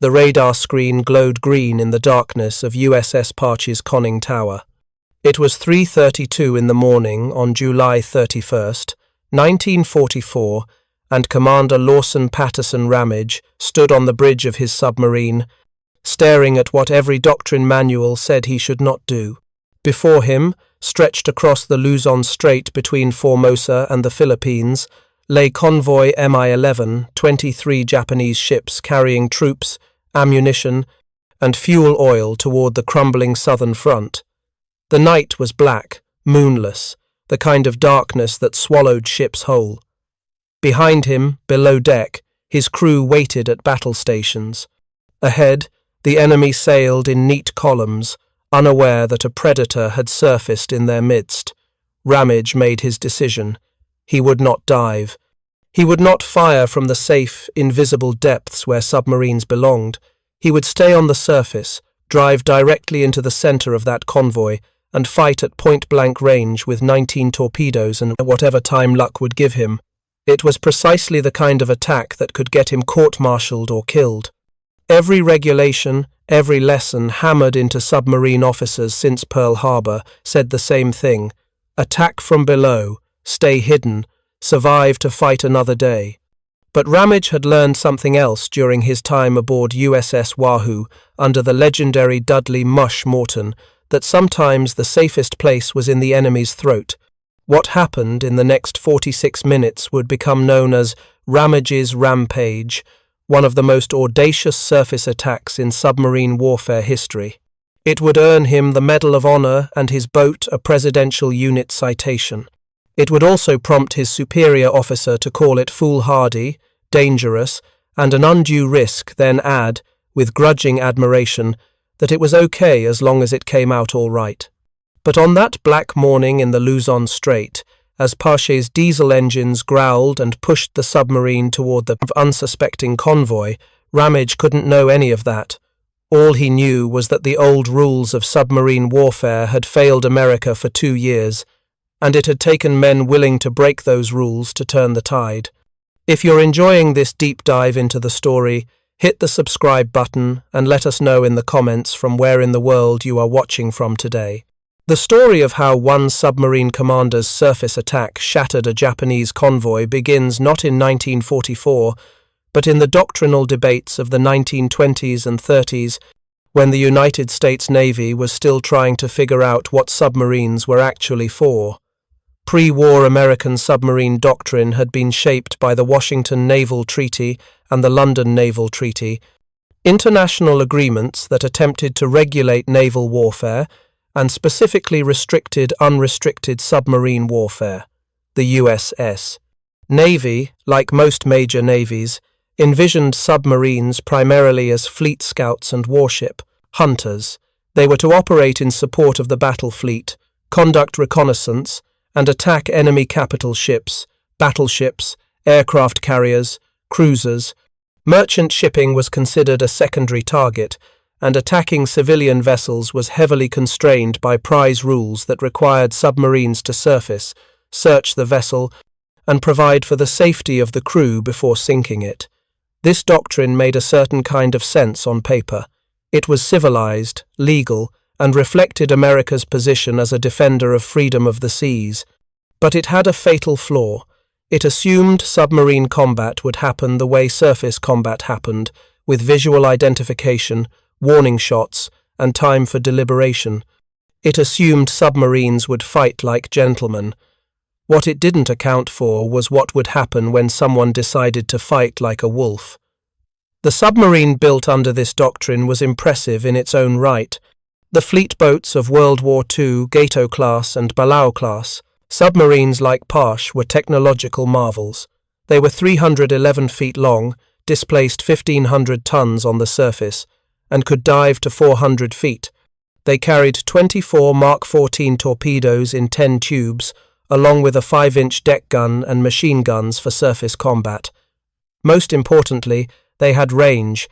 The radar screen glowed green in the darkness of USS Parche's conning tower. It was 3:32 in the morning on July 31st, 1944, and Commander Lawson Patterson Ramage stood on the bridge of his submarine, staring at what every doctrine manual said he should not do. Before him, stretched across the Luzon Strait between Formosa and the Philippines, lay convoy Mi-11, 23 Japanese ships carrying troops, ammunition, and fuel oil toward the crumbling southern front. The night was black, moonless, the kind of darkness that swallowed ships whole. Behind him, below deck, his crew waited at battle stations. Ahead, the enemy sailed in neat columns, unaware that a predator had surfaced in their midst. Ramage made his decision. He would not dive. He would not fire from the safe, invisible depths where submarines belonged. He would stay on the surface, drive directly into the center of that convoy, and fight at point-blank range with 19 torpedoes and whatever time luck would give him. It was precisely the kind of attack that could get him court-martialed or killed. Every regulation, every lesson hammered into submarine officers since Pearl Harbor said the same thing. Attack from below, stay hidden, survive to fight another day. But Ramage had learned something else during his time aboard USS Wahoo under the legendary Dudley "Mush" Morton, that sometimes the safest place was in the enemy's throat. What happened in the next 46 minutes would become known as Ramage's Rampage, one of the most audacious surface attacks in submarine warfare history. It would earn him the Medal of Honor and his boat a Presidential Unit citation. It would also prompt his superior officer to call it foolhardy, dangerous, and an undue risk, then add, with grudging admiration, that it was okay as long as it came out all right. But on that black morning in the Luzon Strait, as Parche's diesel engines growled and pushed the submarine toward the unsuspecting convoy, Ramage couldn't know any of that. All he knew was that the old rules of submarine warfare had failed America for 2 years, and it had taken men willing to break those rules to turn the tide. If you're enjoying this deep dive into the story, hit the subscribe button and let us know in the comments from where in the world you are watching from today. The story of how one submarine commander's surface attack shattered a Japanese convoy begins not in 1944, but in the doctrinal debates of the 1920s and 30s, when the United States Navy was still trying to figure out what submarines were actually for. Pre-war American submarine doctrine had been shaped by the Washington Naval Treaty and the London Naval Treaty, international agreements that attempted to regulate naval warfare and specifically restricted unrestricted submarine warfare. The USS Navy, like most major navies, envisioned submarines primarily as fleet scouts and warship hunters. They were to operate in support of the battle fleet, conduct reconnaissance, and attack enemy capital ships, battleships, aircraft carriers, cruisers. Merchant shipping was considered a secondary target, and attacking civilian vessels was heavily constrained by prize rules that required submarines to surface, search the vessel, and provide for the safety of the crew before sinking it. This doctrine made a certain kind of sense on paper. It was civilized, legal, and reflected America's position as a defender of freedom of the seas. But it had a fatal flaw. It assumed submarine combat would happen the way surface combat happened, with visual identification, warning shots, and time for deliberation. It assumed submarines would fight like gentlemen. What it didn't account for was what would happen when someone decided to fight like a wolf. The submarine built under this doctrine was impressive in its own right. The fleet boats of World War II, Gato-class and Balao-class, submarines like Parche were technological marvels. They were 311 feet long, displaced 1,500 tons on the surface, and could dive to 400 feet. They carried 24 Mark 14 torpedoes in 10 tubes, along with a 5-inch deck gun and machine guns for surface combat. Most importantly, they had range.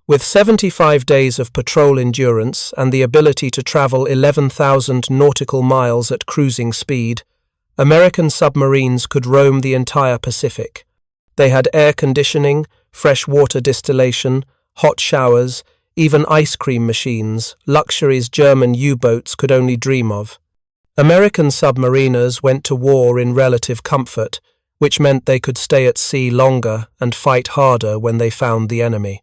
With 75 days of patrol endurance and the ability to travel 11,000 nautical miles at cruising speed, American submarines could roam the entire Pacific. They had air conditioning, fresh water distillation, hot showers, even ice cream machines, luxuries German U-boats could only dream of. American submariners went to war in relative comfort, which meant they could stay at sea longer and fight harder when they found the enemy.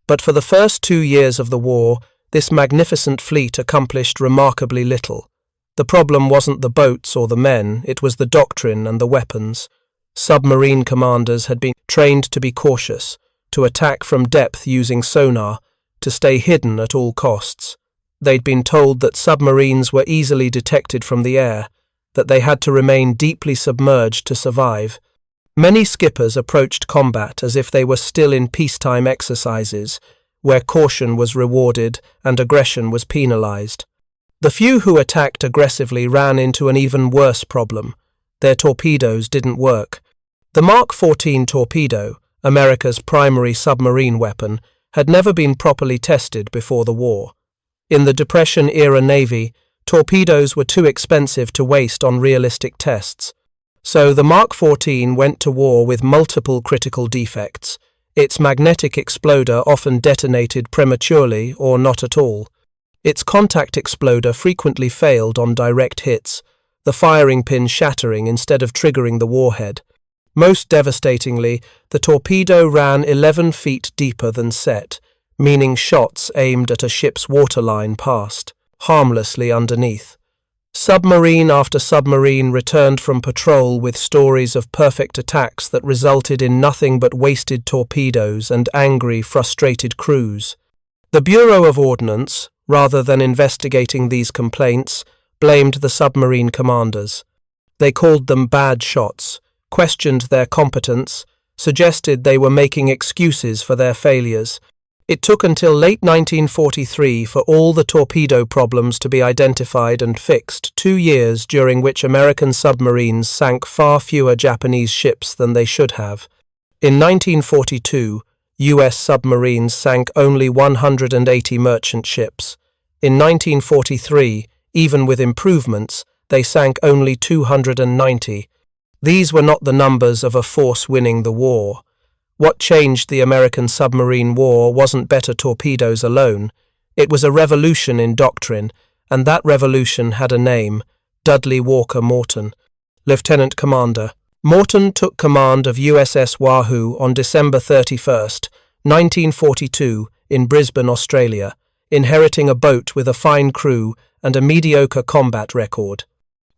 But for the first 2 years of the war, this magnificent fleet accomplished remarkably little. The problem wasn't the boats or the men, it was the doctrine and the weapons. Submarine commanders had been trained to be cautious, to attack from depth using sonar, to stay hidden at all costs. They'd been told that submarines were easily detected from the air, that they had to remain deeply submerged to survive. Many skippers approached combat as if they were still in peacetime exercises, where caution was rewarded and aggression was penalized. The few who attacked aggressively ran into an even worse problem. Their torpedoes didn't work. The Mark 14 torpedo, America's primary submarine weapon, had never been properly tested before the war. In the Depression-era Navy, torpedoes were too expensive to waste on realistic tests. So the Mark 14 went to war with multiple critical defects. Its magnetic exploder often detonated prematurely or not at all. Its contact exploder frequently failed on direct hits, the firing pin shattering instead of triggering the warhead. Most devastatingly, the torpedo ran 11 feet deeper than set, meaning shots aimed at a ship's waterline passed, harmlessly underneath. Submarine after submarine returned from patrol with stories of perfect attacks that resulted in nothing but wasted torpedoes and angry, frustrated crews. The Bureau of Ordnance, rather than investigating these complaints, blamed the submarine commanders. They called them bad shots, questioned their competence, suggested they were making excuses for their failures. It took until late 1943 for all the torpedo problems to be identified and fixed, 2 years during which American submarines sank far fewer Japanese ships than they should have. In 1942, U.S. submarines sank only 180 merchant ships. In 1943, even with improvements, they sank only 290. These were not the numbers of a force winning the war. What changed the American submarine war wasn't better torpedoes alone. It was a revolution in doctrine, and that revolution had a name: Dudley Walker Morton, Lieutenant Commander. Morton took command of USS Wahoo on December 31, 1942, in Brisbane, Australia, inheriting a boat with a fine crew and a mediocre combat record.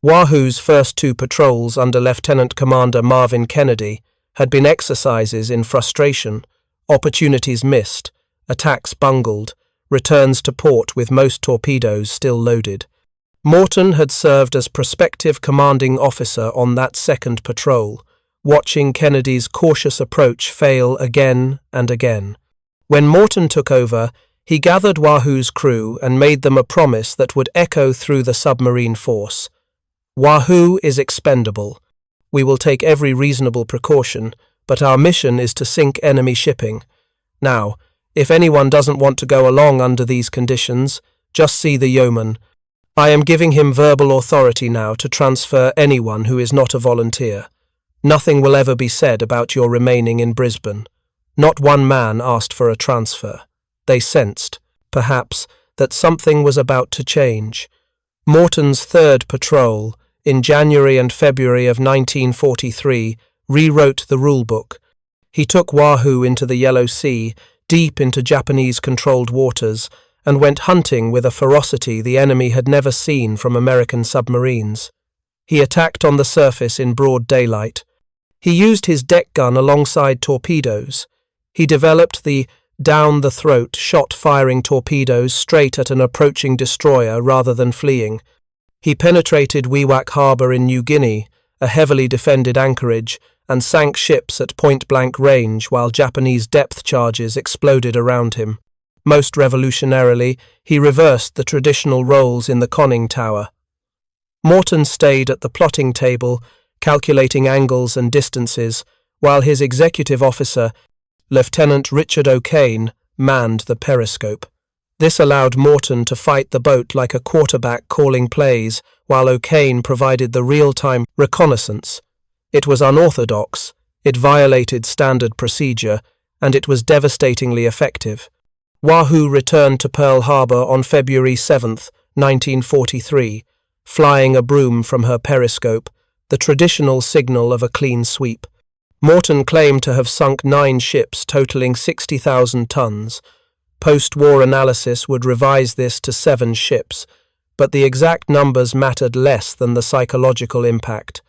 Wahoo's first 2 patrols under Lieutenant Commander Marvin Kennedy had been exercises in frustration, opportunities missed, attacks bungled, returns to port with most torpedoes still loaded. Morton had served as prospective commanding officer on that second patrol, watching Kennedy's cautious approach fail again and again. When Morton took over, he gathered Wahoo's crew and made them a promise that would echo through the submarine force. Wahoo is expendable. We will take every reasonable precaution, but our mission is to sink enemy shipping. Now, if anyone doesn't want to go along under these conditions, just see the yeoman. I am giving him verbal authority now to transfer anyone who is not a volunteer. Nothing will ever be said about your remaining in Brisbane. Not one man asked for a transfer. They sensed, perhaps, that something was about to change. Morton's third patrol, in January and February of 1943, rewrote the rulebook. He took Wahoo into the Yellow Sea, deep into Japanese-controlled waters, and went hunting with a ferocity the enemy had never seen from American submarines. He attacked on the surface in broad daylight. He used his deck gun alongside torpedoes. He developed the down-the-throat shot-firing torpedoes straight at an approaching destroyer rather than fleeing. He penetrated Wewak Harbour in New Guinea, a heavily defended anchorage, and sank ships at point-blank range while Japanese depth charges exploded around him. Most revolutionarily, he reversed the traditional roles in the conning tower. Morton stayed at the plotting table, calculating angles and distances, while his executive officer, Lieutenant Richard O'Kane, manned the periscope. This allowed Morton to fight the boat like a quarterback calling plays, while O'Kane provided the real-time reconnaissance. It was unorthodox, it violated standard procedure, and it was devastatingly effective. Wahoo returned to Pearl Harbor on February 7, 1943, flying a broom from her periscope, the traditional signal of a clean sweep. Morton claimed to have sunk 9 ships totaling 60,000 tons. Post-war analysis would revise this to 7 ships, but the exact numbers mattered less than the psychological impact.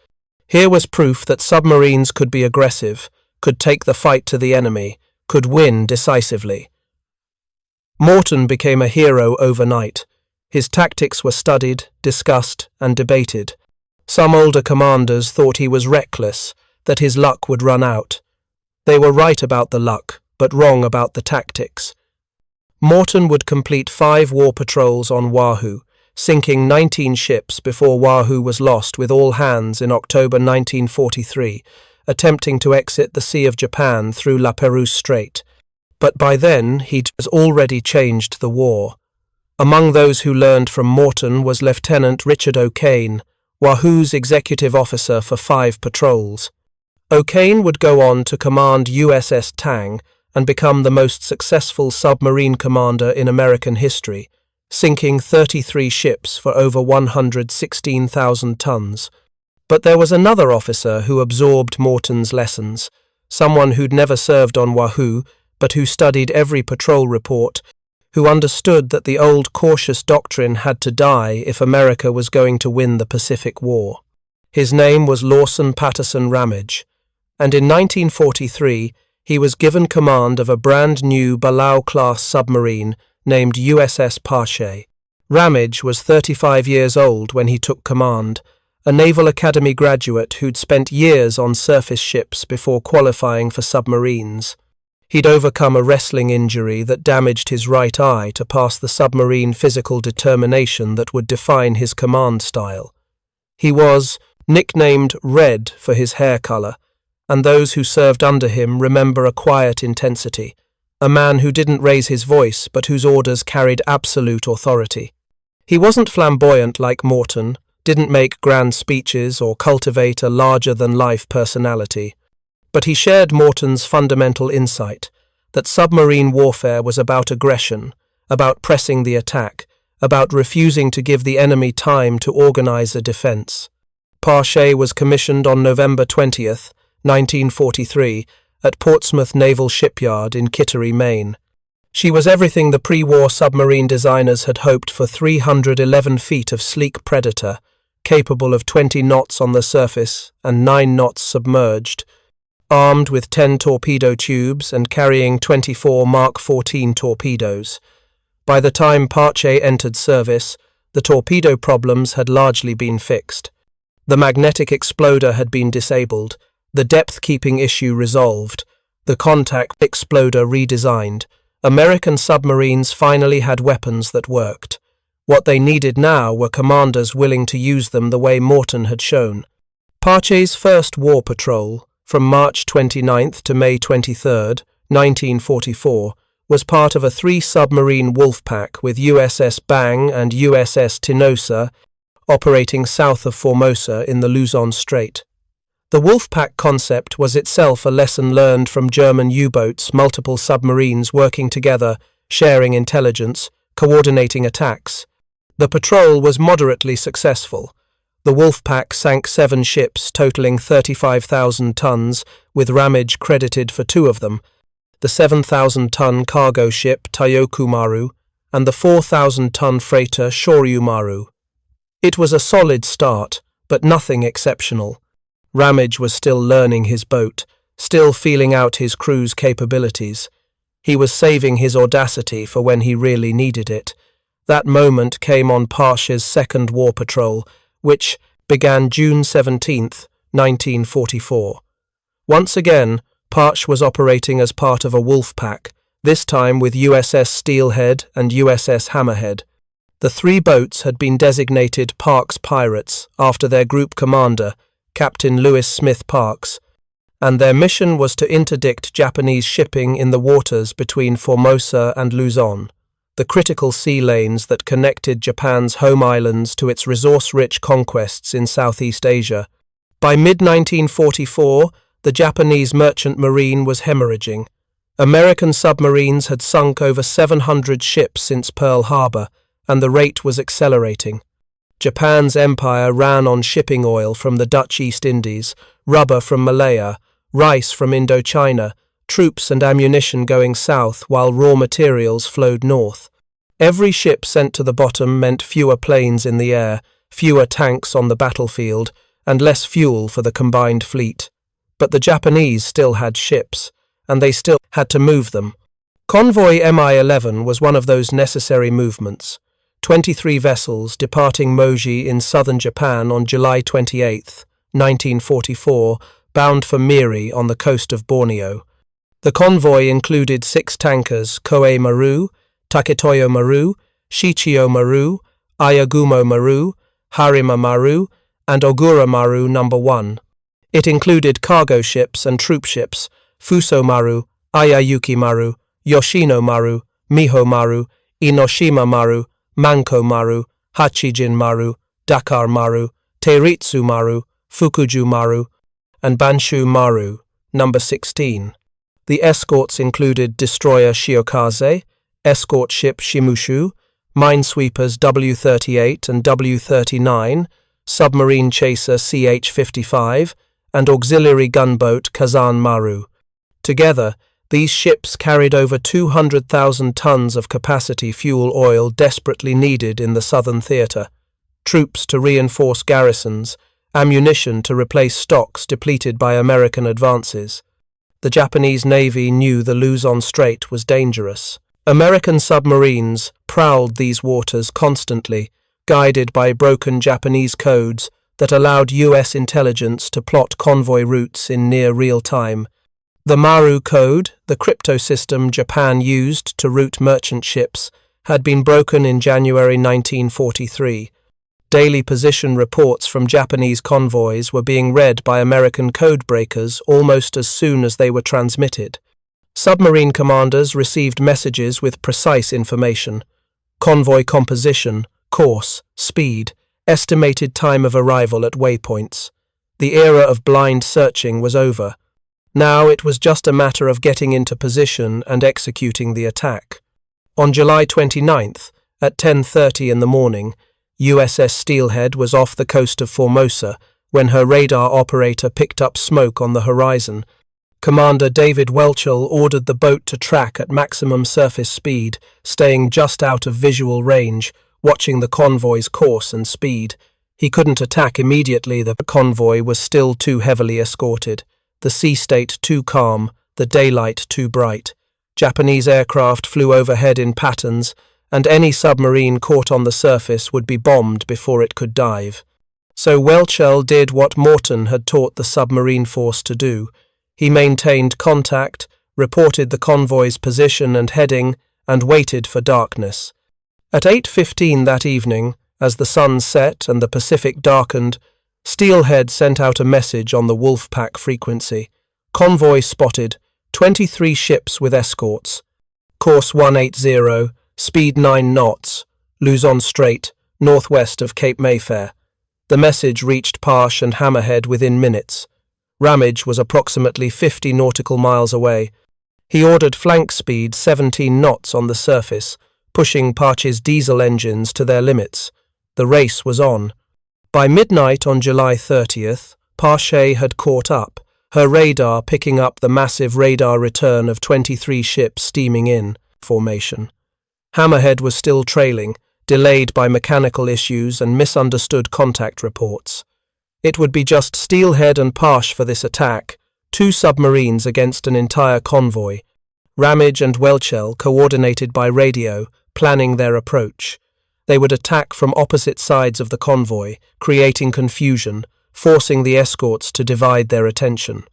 Here was proof that submarines could be aggressive, could take the fight to the enemy, could win decisively. Morton became a hero overnight. His tactics were studied, discussed, and debated. Some older commanders thought he was reckless, that his luck would run out. They were right about the luck, but wrong about the tactics. Morton would complete 5 war patrols on Wahoo, sinking 19 ships before Wahoo was lost with all hands in October 1943, attempting to exit the Sea of Japan through La Perouse Strait. But by then he'd already changed the war. Among those who learned from Morton was Lieutenant Richard O'Kane, Wahoo's executive officer for 5 patrols. O'Kane would go on to command USS Tang and become the most successful submarine commander in American history, sinking 33 ships for over 116,000 tons. But there was another officer who absorbed Morton's lessons, someone who'd never served on Wahoo, but who studied every patrol report, who understood that the old cautious doctrine had to die if America was going to win the Pacific War. His name was Lawson Patterson Ramage, and in 1943 he was given command of a brand new Balao-class submarine named USS Pache. Ramage was 35 years old when he took command, a Naval Academy graduate who'd spent years on surface ships before qualifying for submarines. He'd overcome a wrestling injury that damaged his right eye to pass the submarine physical determination that would define his command style. He was nicknamed Red for his hair color, and those who served under him remember a quiet intensity, a man who didn't raise his voice but whose orders carried absolute authority. He wasn't flamboyant like Morton, didn't make grand speeches or cultivate a larger-than-life personality. But he shared Morton's fundamental insight that submarine warfare was about aggression, about pressing the attack, about refusing to give the enemy time to organize a defense. Pache was commissioned on November 20th, 1943, at Portsmouth Naval Shipyard in Kittery, Maine. She was everything the pre-war submarine designers had hoped for: 311 feet of sleek Predator, capable of 20 knots on the surface and 9 knots submerged, armed with 10 torpedo tubes and carrying 24 Mark 14 torpedoes. By the time Pache entered service, the torpedo problems had largely been fixed. The magnetic exploder had been disabled, the depth-keeping issue resolved, the contact exploder redesigned. American submarines finally had weapons that worked. What they needed now were commanders willing to use them the way Morton had shown. Pache's first war patrol, from March 29th to May 23rd, 1944, was part of a 3-submarine wolf pack with USS Bang and USS Tinosa operating south of Formosa in the Luzon Strait. The wolf pack concept was itself a lesson learned from German U-boats, multiple submarines working together, sharing intelligence, coordinating attacks. The patrol was moderately successful. The Wolfpack sank 7 ships totaling 35,000 tons, with Ramage credited for 2 of them, the 7,000-ton cargo ship Tayokumaru and the 4,000-ton freighter Shoryumaru. It was a solid start, but nothing exceptional. Ramage was still learning his boat, still feeling out his crew's capabilities. He was saving his audacity for when he really needed it. That moment came on Pache's second war patrol, which began June 17, 1944. Once again, Pache was operating as part of a wolf pack, this time with USS Steelhead and USS Hammerhead. The 3 boats had been designated Parks Pirates after their group commander, Captain Lewis Smith Parks, and their mission was to interdict Japanese shipping in the waters between Formosa and Luzon, the critical sea lanes that connected Japan's home islands to its resource-rich conquests in Southeast Asia. By mid-1944, the Japanese merchant marine was hemorrhaging. American submarines had sunk over 700 ships since Pearl Harbor, and the rate was accelerating. Japan's empire ran on shipping oil from the Dutch East Indies, rubber from Malaya, rice from Indochina, troops and ammunition going south while raw materials flowed north. Every ship sent to the bottom meant fewer planes in the air, fewer tanks on the battlefield, and less fuel for the combined fleet. But the Japanese still had ships, and they still had to move them. Convoy Mi-11 was one of those necessary movements. 23 vessels departing Moji in southern Japan on July 28, 1944, bound for Miri on the coast of Borneo. The convoy included 6 tankers: Koei Maru, Taketoyo Maru, Shichiyo Maru, Ayagumo Maru, Harima Maru, and Ogura Maru No. 1. It included cargo ships and troop ships: Fuso Maru, Ayayuki Maru, Yoshino Maru, Miho Maru, Inoshima Maru, Manko Maru, Hachijin Maru, Dakar Maru, Teiritsu Maru, Fukuju Maru, and Banshu Maru, No. 16. The escorts included destroyer Shiokaze, escort ship Shimushu, minesweepers W-38 and W-39, submarine chaser CH-55, and auxiliary gunboat Kazan Maru. Together, these ships carried over 200,000 tons of capacity fuel oil desperately needed in the southern theatre, troops to reinforce garrisons, ammunition to replace stocks depleted by American advances. The Japanese Navy knew the Luzon Strait was dangerous. American submarines prowled these waters constantly, guided by broken Japanese codes that allowed U.S. intelligence to plot convoy routes in near real time. The Maru Code, the crypto system Japan used to route merchant ships, had been broken in January 1943. Daily position reports from Japanese convoys were being read by American code breakers almost as soon as they were transmitted. Submarine commanders received messages with precise information: convoy composition, course, speed, estimated time of arrival at waypoints. The era of blind searching was over. Now it was just a matter of getting into position and executing the attack. On July 29th, at 10:30 in the morning, USS Steelhead was off the coast of Formosa when her radar operator picked up smoke on the horizon. Commander David Welchel ordered the boat to track at maximum surface speed, staying just out of visual range, watching the convoy's course and speed. He couldn't attack immediately. The convoy was still too heavily escorted, the sea state too calm, the daylight too bright. Japanese aircraft flew overhead in patterns, and any submarine caught on the surface would be bombed before it could dive. So Welchel did what Morton had taught the submarine force to do. He maintained contact, reported the convoy's position and heading, and waited for darkness. At 8:15 that evening, as the sun set and the Pacific darkened, Steelhead sent out a message on the Wolfpack frequency. Convoy spotted, 23 ships with escorts. Course 180, speed 9 knots, Luzon Strait, northwest of Cape Mayfair. The message reached Parsh and Hammerhead within minutes. Ramage was approximately 50 nautical miles away. He ordered flank speed 17 knots on the surface, pushing Parsh's diesel engines to their limits. The race was on. By midnight on July 30th, Parche had caught up, her radar picking up the massive radar return of 23 ships steaming in formation. Hammerhead was still trailing, delayed by mechanical issues and misunderstood contact reports. It would be just Steelhead and Parsh for this attack, 2 submarines against an entire convoy. Ramage and Welchel coordinated by radio, planning their approach. They would attack from opposite sides of the convoy, creating confusion, forcing the escorts to divide their attention.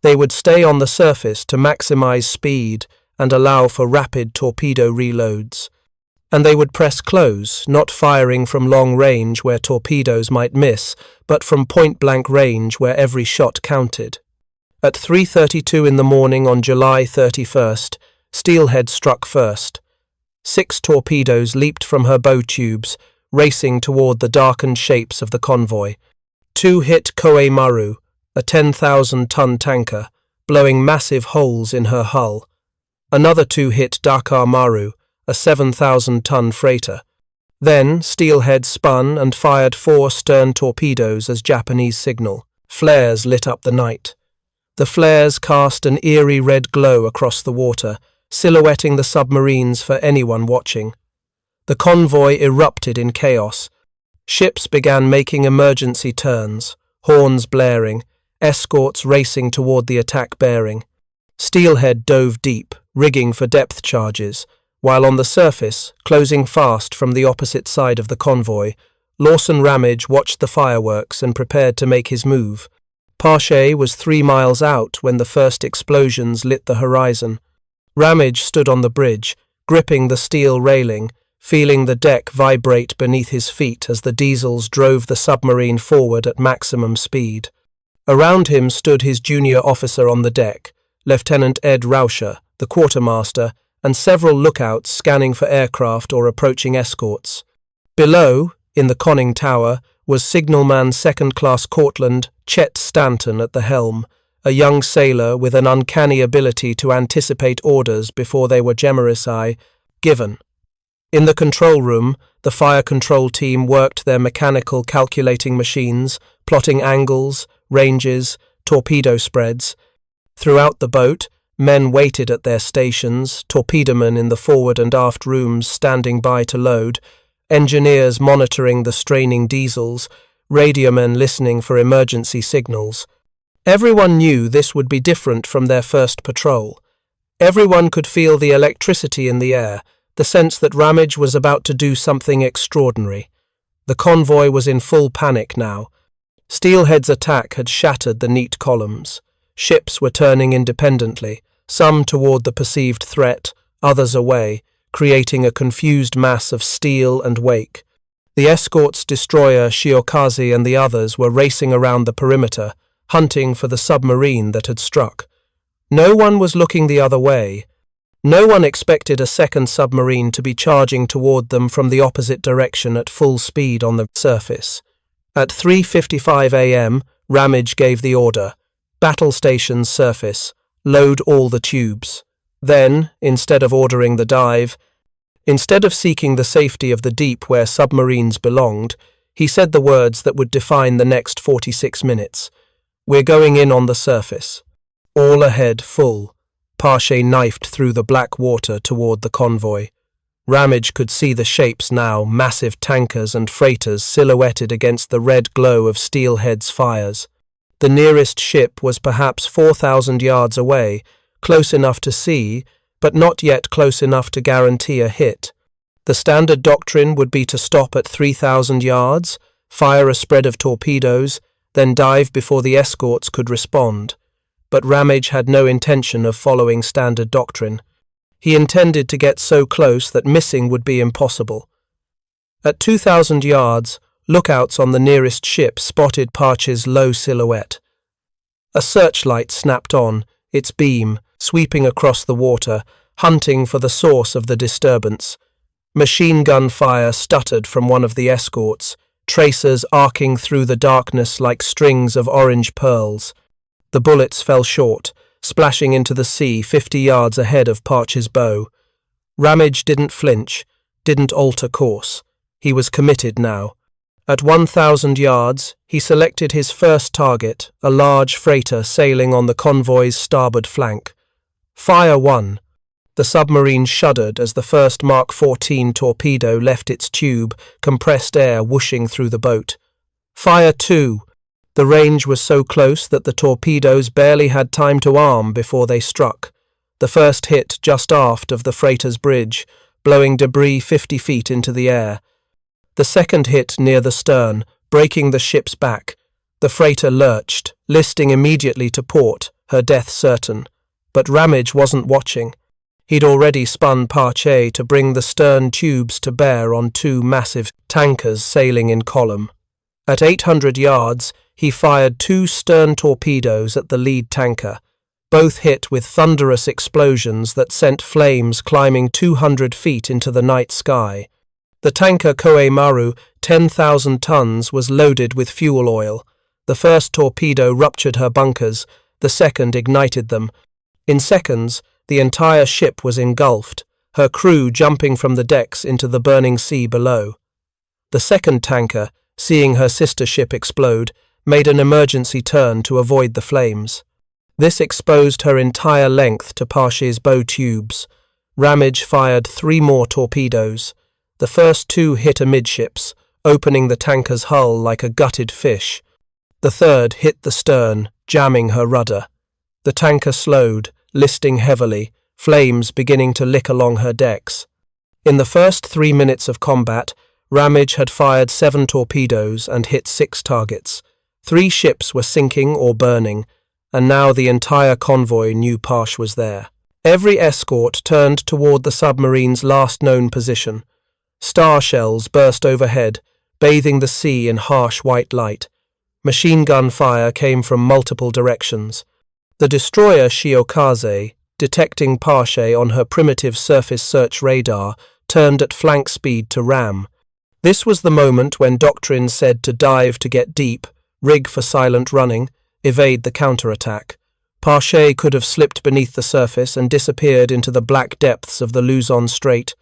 They would stay on the surface to maximize speed and allow for rapid torpedo reloads. And they would press close, not firing from long range where torpedoes might miss, but from point-blank range where every shot counted. At 3:32 in the morning on July 31st, Steelhead struck first. 6 torpedoes leaped from her bow tubes, racing toward the darkened shapes of the convoy. 2 hit Koei Maru, a 10,000-ton tanker, blowing massive holes in her hull. Another two hit Dakar Maru, a 7,000-ton freighter. Then, Steelhead spun and fired 4 stern torpedoes as Japanese signal. Flares lit up the night. The flares cast an eerie red glow across the water, silhouetting the submarines for anyone watching. The convoy erupted in chaos. Ships began making emergency turns, horns blaring, escorts racing toward the attack bearing. Steelhead dove deep, rigging for depth charges, while on the surface, closing fast from the opposite side of the convoy, Lawson Ramage watched the fireworks and prepared to make his move. Pache was 3 miles out when the first explosions lit the horizon. Ramage stood on the bridge, gripping the steel railing, feeling the deck vibrate beneath his feet as the diesels drove the submarine forward at maximum speed. Around him stood his junior officer on the deck, Lieutenant Ed Rauscher, the quartermaster, and several lookouts scanning for aircraft or approaching escorts. Below, in the conning tower, was signalman second-class Cortland Chet Stanton at the helm, a young sailor with an uncanny ability to anticipate orders before they were generously given. In the control room, the fire control team worked their mechanical calculating machines, plotting angles, ranges, torpedo spreads. Throughout the boat, men waited at their stations, torpedomen in the forward and aft rooms standing by to load, engineers monitoring the straining diesels, radiomen listening for emergency signals. Everyone knew this would be different from their first patrol. Everyone could feel the electricity in the air, the sense that Ramage was about to do something extraordinary. The convoy was in full panic now. Steelhead's attack had shattered the neat columns. Ships were turning independently, some toward the perceived threat, others away, creating a confused mass of steel and wake. The escorts destroyer Shiokaze and the others were racing around the perimeter, hunting for the submarine that had struck. No one was looking the other way. No one expected a second submarine to be charging toward them from the opposite direction at full speed on the surface. At 3:55 a.m., Ramage gave the order, "Battle stations surface, load all the tubes." Then, instead of ordering the dive, instead of seeking the safety of the deep where submarines belonged, he said the words that would define the next 46 minutes. "We're going in on the surface." All ahead full. Pache knifed through the black water toward the convoy. Ramage could see the shapes now, massive tankers and freighters silhouetted against the red glow of Steelhead's fires. The nearest ship was perhaps 4,000 yards away, close enough to see, but not yet close enough to guarantee a hit. The standard doctrine would be to stop at 3,000 yards, fire a spread of torpedoes, then dive before the escorts could respond. But Ramage had no intention of following standard doctrine. He intended to get so close that missing would be impossible. At 2,000 yards, lookouts on the nearest ship spotted Pache's low silhouette. A searchlight snapped on, its beam sweeping across the water, hunting for the source of the disturbance. Machine gun fire stuttered from one of the escorts, tracers arcing through the darkness like strings of orange pearls. The bullets fell short, splashing into the sea 50 yards ahead of Pache's bow. Ramage didn't flinch, didn't alter course. He was committed now. At 1,000 yards, he selected his first target, a large freighter sailing on the convoy's starboard flank. Fire 1. The submarine shuddered as the first Mark 14 torpedo left its tube, compressed air whooshing through the boat. Fire 2. The range was so close that the torpedoes barely had time to arm before they struck. The first hit just aft of the freighter's bridge, blowing debris 50 feet into the air. The second hit near the stern, breaking the ship's back. The freighter lurched, listing immediately to port, her death certain. But Ramage wasn't watching. He'd already spun Pache to bring the stern tubes to bear on 2 massive tankers sailing in column. At 800 yards, he fired 2 stern torpedoes at the lead tanker. Both hit with thunderous explosions that sent flames climbing 200 feet into the night sky. The tanker Koei Maru, 10,000 tons, was loaded with fuel oil. The first torpedo ruptured her bunkers, the second ignited them. In seconds, The entire ship was engulfed, her crew jumping from the decks into the burning sea below. The second tanker, seeing her sister ship explode, made an emergency turn to avoid the flames. This exposed her entire length to Paget's bow tubes. Ramage fired 3 more torpedoes. The first 2 hit amidships, opening the tanker's hull like a gutted fish. The third hit the stern, jamming her rudder. The tanker slowed, listing heavily, flames beginning to lick along her decks. In the first 3 minutes of combat, Ramage had fired 7 torpedoes and hit 6 targets. 3 ships were sinking or burning, and now the entire convoy knew Paget was there. Every escort turned toward the submarine's last known position. Star shells burst overhead, bathing the sea in harsh white light. Machine gun fire came from multiple directions. The destroyer Shiokaze, detecting Paget on her primitive surface search radar, turned at flank speed to ram. This was the moment when Doctrine said to dive to get deep, rig for silent running, evade the counterattack. Paget could have slipped beneath the surface and disappeared into the black depths of the Luzon Strait.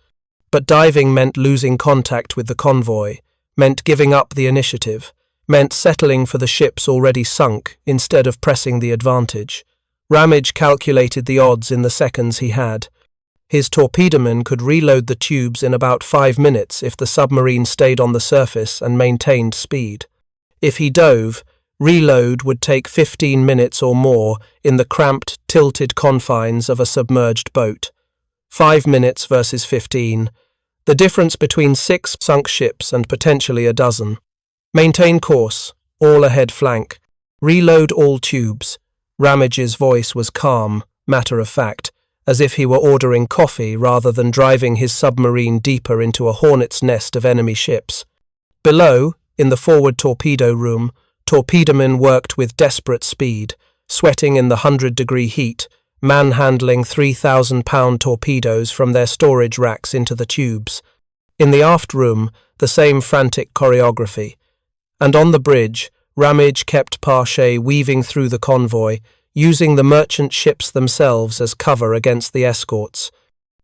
But diving meant losing contact with the convoy, meant giving up the initiative, meant settling for the ships already sunk instead of pressing the advantage. Ramage calculated the odds in the seconds he had. His torpedomen could reload the tubes in about 5 minutes if the submarine stayed on the surface and maintained speed. If he dove, reload would take 15 minutes or more in the cramped, tilted confines of a submerged boat. 5 minutes versus 15. The difference between 6 sunk ships and potentially a dozen. Maintain course, all ahead flank. Reload all tubes. Ramage's voice was calm, matter-of-fact, as if he were ordering coffee rather than driving his submarine deeper into a hornet's nest of enemy ships. Below, in the forward torpedo room, torpedomen worked with desperate speed, sweating in the 100-degree heat, manhandling 3,000-pound torpedoes from their storage racks into the tubes. In the aft room, the same frantic choreography. And on the bridge, Ramage kept Paget weaving through the convoy, using the merchant ships themselves as cover against the escorts.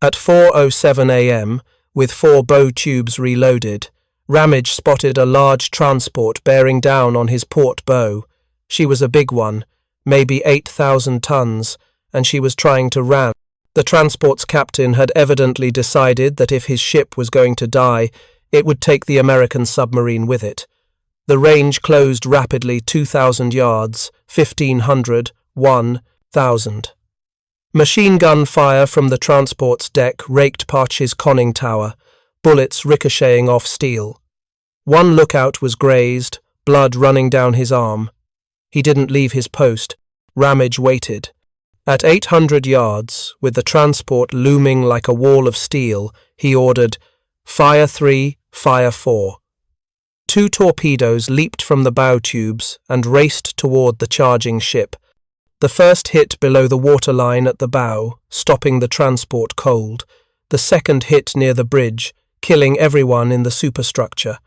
At 4:07 a.m., with 4 bow tubes reloaded, Ramage spotted a large transport bearing down on his port bow. She was a big one, maybe 8,000 tons, and she was trying to ram. The transport's captain had evidently decided that if his ship was going to die, it would take the American submarine with it. The range closed rapidly 2,000 yards, 1,500, 1,000. Machine gun fire from the transport's deck raked Paget's conning tower, bullets ricocheting off steel. One lookout was grazed, blood running down his arm. He didn't leave his post. Ramage waited. At 800 yards, with the transport looming like a wall of steel, he ordered, "Fire 3, fire 4." 2 torpedoes leaped from the bow tubes and raced toward the charging ship. The first hit below the waterline at the bow, stopping the transport cold. The second hit near the bridge, killing everyone in the superstructure.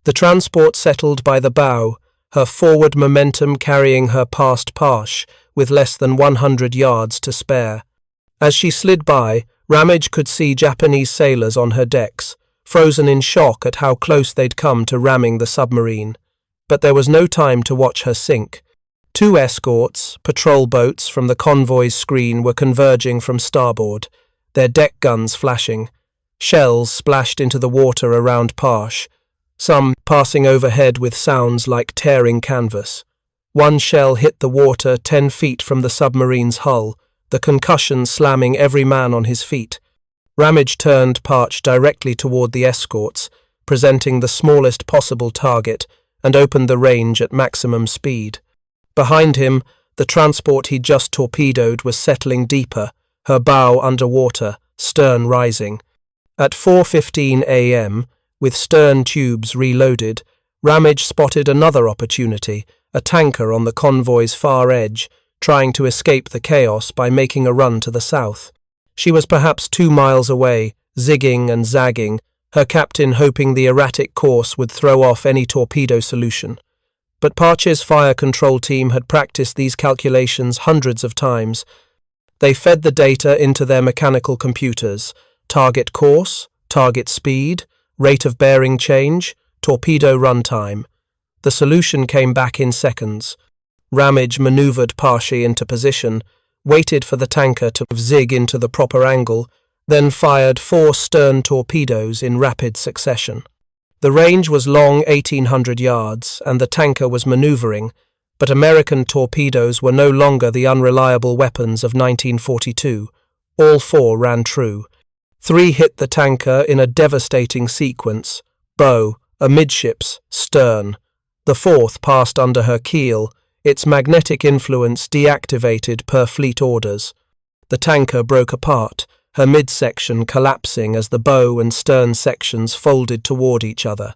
The transport settled by the bow, her forward momentum carrying her past Paget, with less than 100 yards to spare. As she slid by, Ramage could see Japanese sailors on her decks, frozen in shock at how close they'd come to ramming the submarine. But there was no time to watch her sink. 2 escorts, patrol boats from the convoy's screen, were converging from starboard, their deck guns flashing. Shells splashed into the water around Paget, some passing overhead with sounds like tearing canvas. One shell hit the water 10 feet from the submarine's hull, the concussion slamming every man on his feet. Ramage turned Paget directly toward the escorts, presenting the smallest possible target, and opened the range at maximum speed. Behind him, the transport he'd just torpedoed was settling deeper, her bow underwater, stern rising. At 4:15 a.m., with stern tubes reloaded, Ramage spotted another opportunity, a tanker on the convoy's far edge, trying to escape the chaos by making a run to the south. She was perhaps 2 miles away, zigging and zagging, her captain hoping the erratic course would throw off any torpedo solution. But Paget's fire control team had practiced these calculations hundreds of times. They fed the data into their mechanical computers: target course, target speed, rate of bearing change, torpedo runtime. The solution came back in seconds. Ramage maneuvered Parshy into position, waited for the tanker to zig into the proper angle, then fired 4 stern torpedoes in rapid succession. The range was long 1,800 yards, and the tanker was maneuvering, but American torpedoes were no longer the unreliable weapons of 1942. All 4 ran true. 3 hit the tanker in a devastating sequence: bow, amidships, stern. The 4th passed under her keel, its magnetic influence deactivated per fleet orders. The tanker broke apart, her midsection collapsing as the bow and stern sections folded toward each other.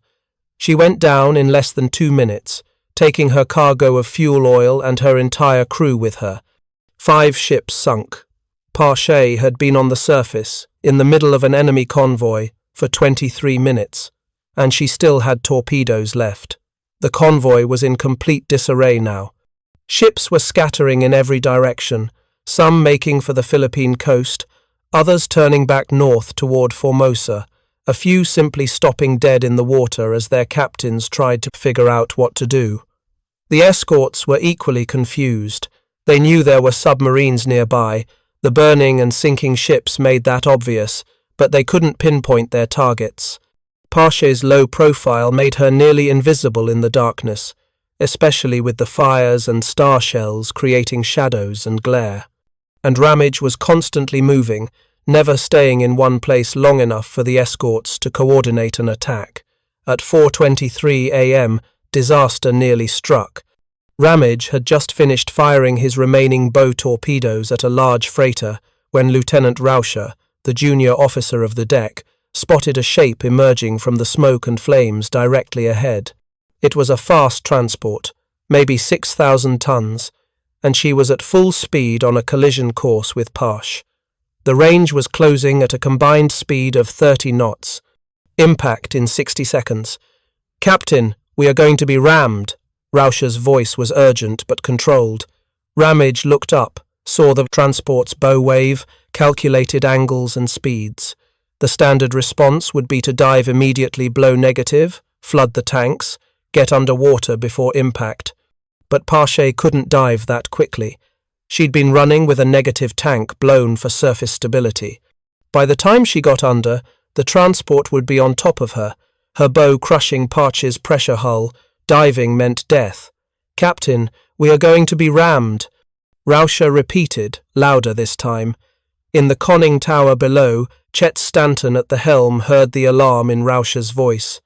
She went down in less than 2 minutes, taking her cargo of fuel oil and her entire crew with her. 5 ships sunk. Parshy had been on the surface, in the middle of an enemy convoy, for 23 minutes, and she still had torpedoes left. The convoy was in complete disarray now. Ships were scattering in every direction, some making for the Philippine coast, others turning back north toward Formosa, a few simply stopping dead in the water as their captains tried to figure out what to do. The escorts were equally confused. They knew there were submarines nearby. The burning and sinking ships made that obvious, but they couldn't pinpoint their targets. Parshy's low profile made her nearly invisible in the darkness, especially with the fires and star shells creating shadows and glare. And Ramage was constantly moving, never staying in one place long enough for the escorts to coordinate an attack. At 4:23 a.m., disaster nearly struck. Ramage had just finished firing his remaining bow torpedoes at a large freighter when Lieutenant Rauscher, the junior officer of the deck, spotted a shape emerging from the smoke and flames directly ahead. It was a fast transport, maybe 6,000 tons, and she was at full speed on a collision course with Parsh. The range was closing at a combined speed of 30 knots. Impact in 60 seconds. "Captain, we are going to be rammed." Rauscher's voice was urgent but controlled. Ramage looked up, saw the transport's bow wave, calculated angles and speeds. The standard response would be to dive immediately below negative, flood the tanks, get underwater before impact. But Parshy couldn't dive that quickly. She'd been running with a negative tank blown for surface stability. By the time she got under, the transport would be on top of her, her bow crushing Parch's pressure hull. Diving meant death. "Captain, we are going to be rammed." Rauscher repeated, louder this time. In the conning tower below, Chet Stanton at the helm heard the alarm in Rauscher's voice.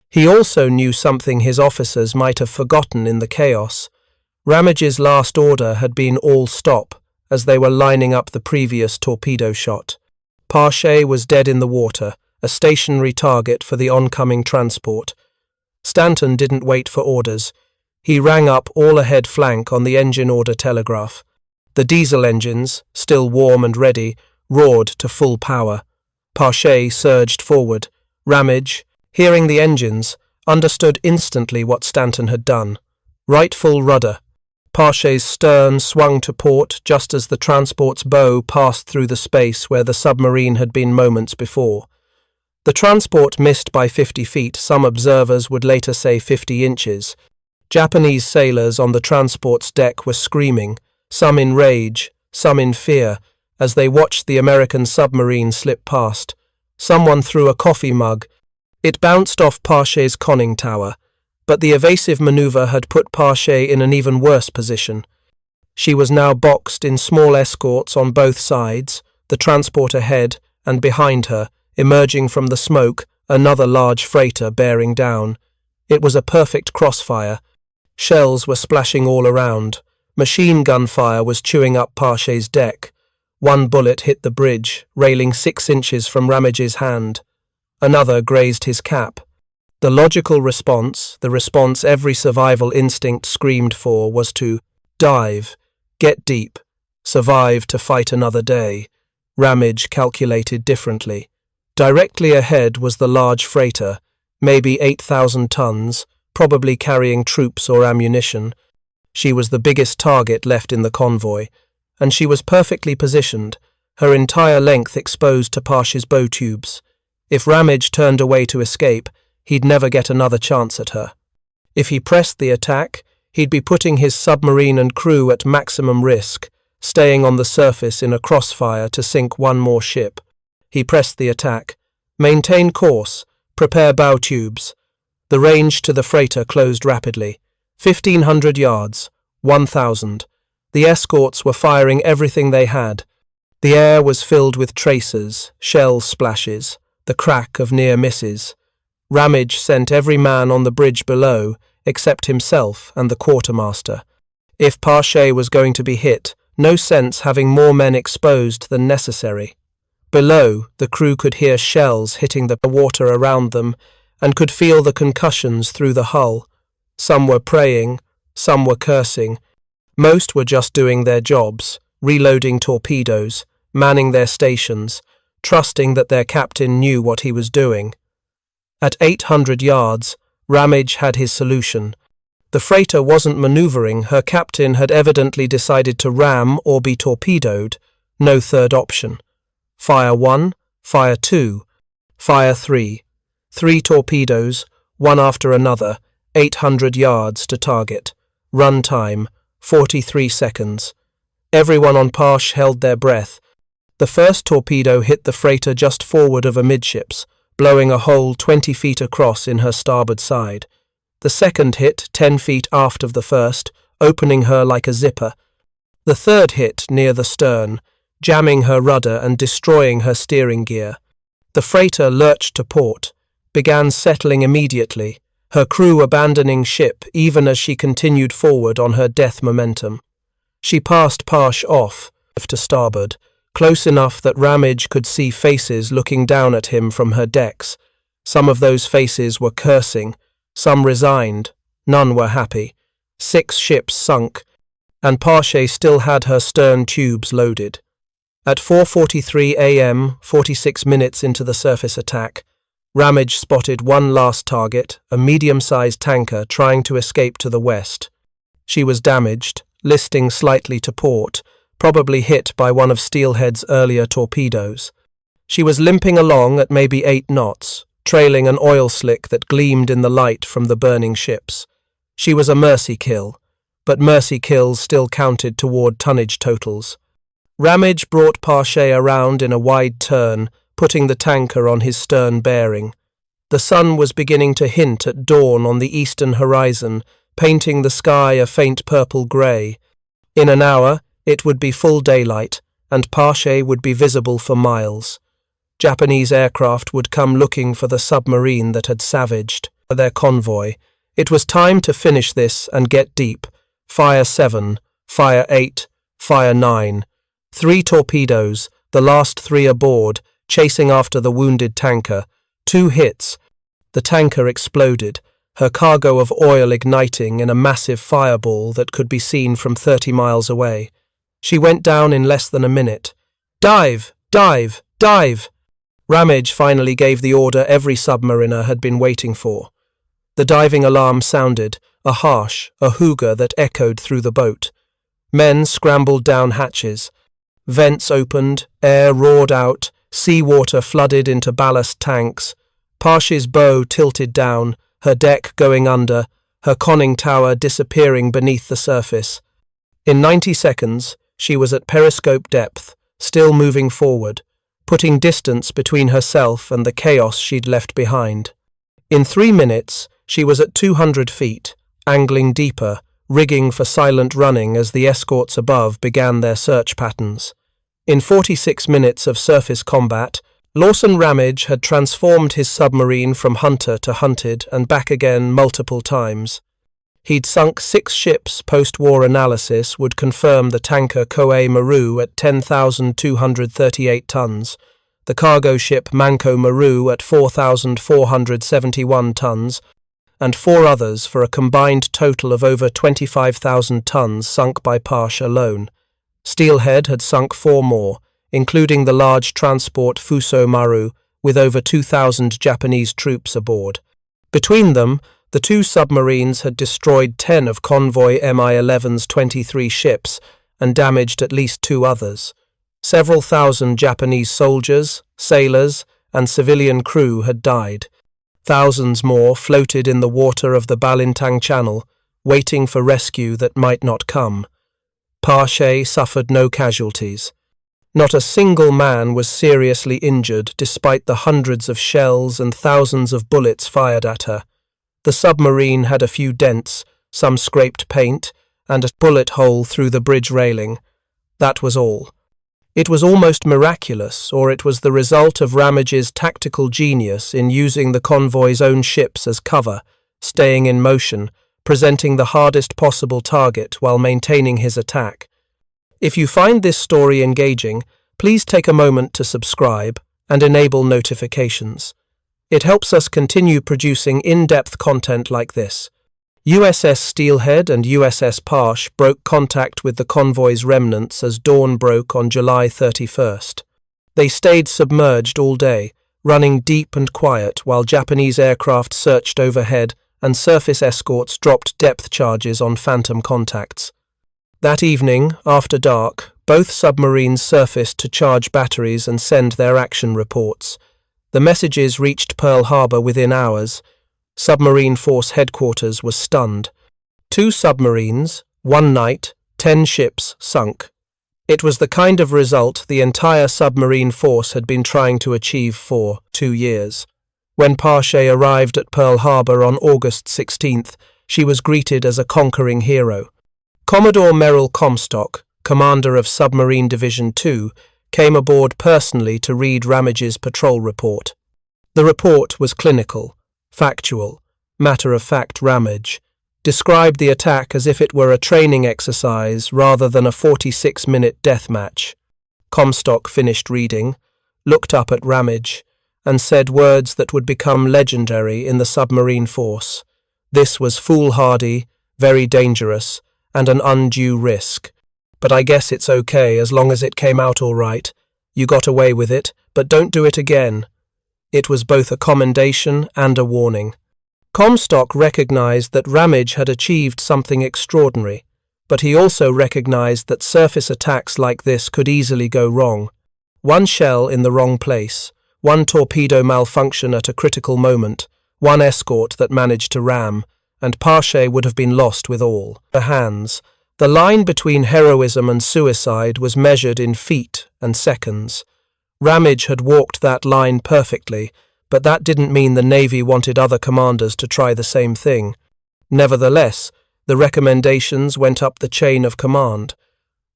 He also knew something his officers might have forgotten in the chaos. Ramage's last order had been all stop, as they were lining up the previous torpedo shot. Parshy was dead in the water, a stationary target for the oncoming transport. Stanton didn't wait for orders. He rang up all-ahead flank on the engine order telegraph. The diesel engines, still warm and ready, roared to full power. Parshy surged forward. Ramage, hearing the engines, understood instantly what Stanton had done. Right full rudder. Parshy's stern swung to port just as the transport's bow passed through the space where the submarine had been moments before. The transport missed by 50 feet, some observers would later say 50 inches. Japanese sailors on the transport's deck were screaming, some in rage, some in fear, as they watched the American submarine slip past. Someone threw a coffee mug. It bounced off Parshy's conning tower, but the evasive maneuver had put Parshy in an even worse position. She was now boxed in small escorts on both sides, the transport ahead and behind her, emerging from the smoke, another large freighter bearing down. It was a perfect crossfire. Shells were splashing all around. Machine gun fire was chewing up Parshy's deck. One bullet hit the bridge, railing 6 inches from Ramage's hand. Another grazed his cap. The logical response, the response every survival instinct screamed for, was to dive, get deep, survive to fight another day. Ramage calculated differently. Directly ahead was the large freighter, maybe 8,000 tons, probably carrying troops or ammunition. She was the biggest target left in the convoy. and she was perfectly positioned, her entire length exposed to Pasha's bow tubes. If Ramage turned away to escape, he'd never get another chance at her. If he pressed the attack, he'd be putting his submarine and crew at maximum risk, staying on the surface in a crossfire to sink one more ship. He pressed the attack. Maintain course. Prepare bow tubes. The range to the freighter closed rapidly. 1,500 yards. 1,000. The escorts were firing everything they had. The air was filled with tracers, shell splashes, the crack of near misses. Ramage sent every man on the bridge below, except himself and the quartermaster. If Pasha was going to be hit, no sense having more men exposed than necessary. Below, the crew could hear shells hitting the water around them and could feel the concussions through the hull. Some were praying, some were cursing. Most were just doing their jobs, reloading torpedoes, manning their stations, trusting that their captain knew what he was doing. At 800 yards, Ramage had his solution. The freighter wasn't maneuvering, her captain had evidently decided to ram or be torpedoed, no third option. Fire 1, fire 2, fire 3. 3 torpedoes, one after another, 800 yards to target. Run time, 43 seconds. Everyone on Pash held their breath. The first torpedo hit the freighter just forward of amidships, blowing a hole 20 feet across in her starboard side. The second hit 10 feet aft of the first, opening her like a zipper. The third hit near the stern, jamming her rudder and destroying her steering gear. The freighter lurched to port, began settling immediately, her crew abandoning ship even as she continued forward on her death momentum. She passed Pash off to starboard, close enough that Ramage could see faces looking down at him from her decks. Some of those faces were cursing, some resigned, none were happy. 6 ships sunk, and Pasha still had her stern tubes loaded. At 4:43 a.m., 46 minutes into the surface attack, Ramage spotted one last target, a medium-sized tanker trying to escape to the west. She was damaged, listing slightly to port, probably hit by one of Steelhead's earlier torpedoes. She was limping along at maybe 8 knots, trailing an oil slick that gleamed in the light from the burning ships. She was a mercy kill, but mercy kills still counted toward tonnage totals. Ramage brought Pasha around in a wide turn, putting the tanker on his stern bearing. The sun was beginning to hint at dawn on the eastern horizon, painting the sky a faint purple-grey. In an hour, it would be full daylight, and Pasha would be visible for miles. Japanese aircraft would come looking for the submarine that had savaged their convoy. It was time to finish this and get deep. Fire 7, Fire 8, Fire 9. 3 torpedoes, the last 3 aboard, chasing after the wounded tanker. 2 hits. The tanker exploded, her cargo of oil igniting in a massive fireball that could be seen from 30 miles away. She went down in less than a minute. Dive! Dive! Dive! Ramage finally gave the order every submariner had been waiting for. The diving alarm sounded, a harsh, a hooga that echoed through the boat. Men scrambled down hatches. Vents opened, air roared out, seawater flooded into ballast tanks. Pasha's bow tilted down, her deck going under, her conning tower disappearing beneath the surface. In 90 seconds, she was at periscope depth, still moving forward, putting distance between herself and the chaos she'd left behind. In 3 minutes, she was at 200 feet, angling deeper, rigging for silent running as the escorts above began their search patterns. In 46 minutes of surface combat, Lawson Ramage had transformed his submarine from hunter to hunted and back again multiple times. He'd sunk 6 ships. Post-war analysis would confirm the tanker Koei Maru at 10,238 tons, the cargo ship Manko Maru at 4,471 tons, and 4 others for a combined total of over 25,000 tons sunk by Pasha alone. Steelhead had sunk 4 more, including the large transport Fuso Maru with over 2,000 Japanese troops aboard. Between them, the 2 submarines had destroyed 10 of convoy Mi-11's 23 ships and damaged at least 2 others. Several thousand Japanese soldiers, sailors, and civilian crew had died. Thousands more floated in the water of the Balintang Channel, waiting for rescue that might not come. Pache suffered no casualties. Not a single man was seriously injured despite the hundreds of shells and thousands of bullets fired at her. The submarine had a few dents, some scraped paint, and a bullet hole through the bridge railing. That was all. It was almost miraculous, or it was the result of Ramage's tactical genius in using the convoy's own ships as cover, staying in motion, presenting the hardest possible target while maintaining his attack. If you find this story engaging, please take a moment to subscribe and enable notifications. It helps us continue producing in-depth content like this. USS Steelhead and USS Parche broke contact with the convoy's remnants as dawn broke on July 31st. They stayed submerged all day, running deep and quiet while Japanese aircraft searched overhead and surface escorts dropped depth charges on phantom contacts. That evening, after dark, both submarines surfaced to charge batteries and send their action reports. The messages reached Pearl Harbor within hours. Submarine Force Headquarters was stunned. 2 submarines, 1 night, 10 ships sunk. It was the kind of result the entire submarine force had been trying to achieve for 2 years. When Pache arrived at Pearl Harbor on August 16th, she was greeted as a conquering hero. Commodore Merrill Comstock, commander of Submarine Division 2, came aboard personally to read Ramage's patrol report. The report was clinical, factual, matter-of-fact. Ramage described the attack as if it were a training exercise rather than a 46-minute death match. Comstock finished reading, looked up at Ramage, and said words that would become legendary in the submarine force. This was foolhardy, very dangerous, and an undue risk. But I guess it's okay as long as it came out all right. You got away with it, but don't do it again. It was both a commendation and a warning. Comstock recognized that Ramage had achieved something extraordinary, but he also recognized that surface attacks like this could easily go wrong. One shell in the wrong place, one torpedo malfunction at a critical moment, one escort that managed to ram, and Pache would have been lost with all her hands. The line between heroism and suicide was measured in feet and seconds. Ramage had walked that line perfectly, but that didn't mean the Navy wanted other commanders to try the same thing. Nevertheless, the recommendations went up the chain of command.